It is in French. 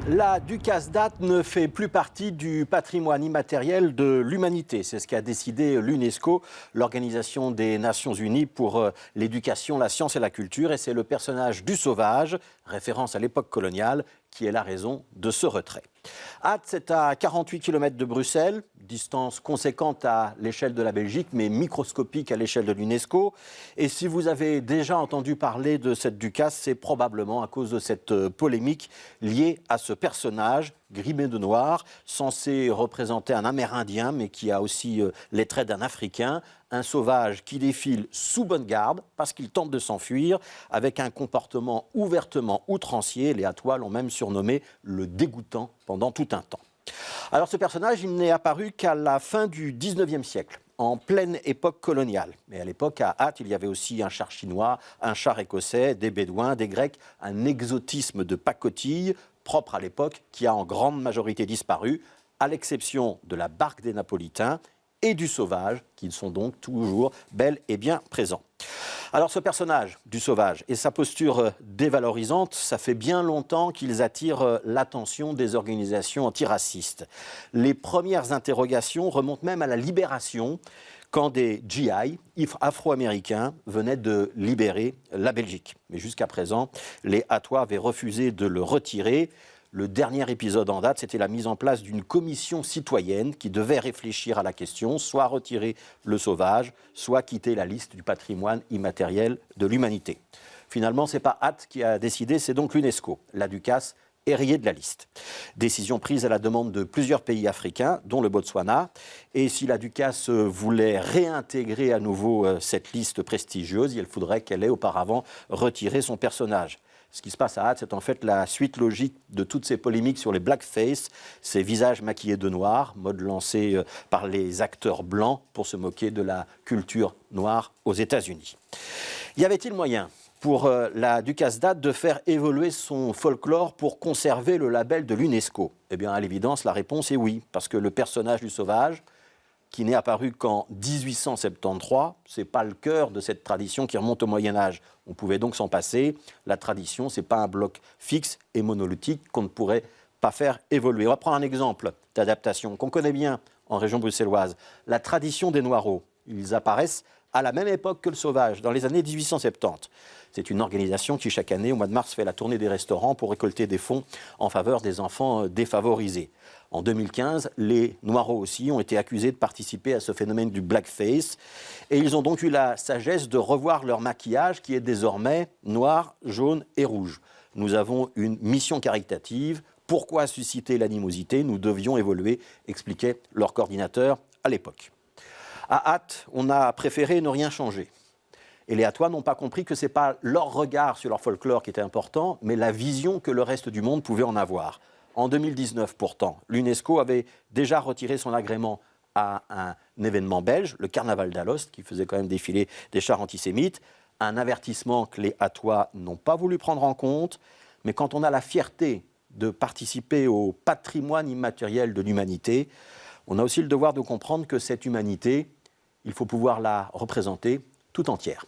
La Ducasse date ne fait plus partie du patrimoine immatériel de l'humanité. C'est ce qu'a décidé l'UNESCO, l'Organisation des Nations Unies pour l'éducation, la science et la culture. Et c'est le personnage du sauvage, référence à l'époque coloniale, qui est la raison de ce retrait. Ath, c'est à 48 km de Bruxelles, distance conséquente à l'échelle de la Belgique, mais microscopique à l'échelle de l'UNESCO. Et si vous avez déjà entendu parler de cette Ducasse, c'est probablement à cause de cette polémique liée à ce personnage grimé de noir, censé représenter un Amérindien, mais qui a aussi les traits d'un Africain, un sauvage qui défile sous bonne garde parce qu'il tente de s'enfuir, avec un comportement ouvertement outrancier. Les Athois l'ont même surnommé le dégoûtant pendant tout un temps. Alors ce personnage, il n'est apparu qu'à la fin du 19e siècle, en pleine époque coloniale. Mais à l'époque, à Ath, il y avait aussi un char chinois, un char écossais, des Bédouins, des Grecs, un exotisme de pacotille propre à l'époque qui a en grande majorité disparu, à l'exception de la barque des Napolitains et du sauvage, qui sont donc toujours bel et bien présents. Alors ce personnage du sauvage et sa posture dévalorisante, ça fait bien longtemps qu'ils attirent l'attention des organisations antiracistes. Les premières interrogations remontent même à la Libération, quand des GI afro-américains venaient de libérer la Belgique. Mais jusqu'à présent, les Athois avaient refusé de le retirer. Le dernier épisode en date, c'était la mise en place d'une commission citoyenne qui devait réfléchir à la question, soit retirer le sauvage, soit quitter la liste du patrimoine immatériel de l'humanité. Finalement, ce n'est pas Ath qui a décidé, c'est donc l'UNESCO. La Ducasse est rayée de la liste. Décision prise à la demande de plusieurs pays africains, dont le Botswana. Et si la Ducasse voulait réintégrer à nouveau cette liste prestigieuse, il faudrait qu'elle ait auparavant retiré son personnage. Ce qui se passe à Ath, c'est en fait la suite logique de toutes ces polémiques sur les blackface, ces visages maquillés de noir, mode lancé par les acteurs blancs pour se moquer de la culture noire aux États-Unis. Y avait-il moyen pour la Ducasse d'Ath de faire évoluer son folklore pour conserver le label de l'UNESCO? Eh bien, à l'évidence, la réponse est oui, parce que le personnage du sauvage, qui n'est apparu qu'en 1873, ce n'est pas le cœur de cette tradition qui remonte au Moyen-Âge. On pouvait donc s'en passer. La tradition, ce n'est pas un bloc fixe et monolithique qu'on ne pourrait pas faire évoluer. On va prendre un exemple d'adaptation qu'on connaît bien en région bruxelloise. La tradition des Noireaux. Ils apparaissent à la même époque que le sauvage, dans les années 1870. C'est une organisation qui, chaque année, au mois de mars, fait la tournée des restaurants pour récolter des fonds en faveur des enfants défavorisés. En 2015, les Noireaux aussi ont été accusés de participer à ce phénomène du blackface. Et ils ont donc eu la sagesse de revoir leur maquillage qui est désormais noir, jaune et rouge. Nous avons une mission caritative. Pourquoi susciter l'animosité? Nous devions évoluer, expliquait leur coordinateur à l'époque. À Ath, on a préféré ne rien changer. Et les Athois n'ont pas compris que ce n'est pas leur regard sur leur folklore qui était important, mais la vision que le reste du monde pouvait en avoir. En 2019, pourtant, l'UNESCO avait déjà retiré son agrément à un événement belge, le Carnaval d'Alost, qui faisait quand même défiler des chars antisémites. Un avertissement que les Athois n'ont pas voulu prendre en compte. Mais quand on a la fierté de participer au patrimoine immatériel de l'humanité, on a aussi le devoir de comprendre que cette humanité, il faut pouvoir la représenter tout entière.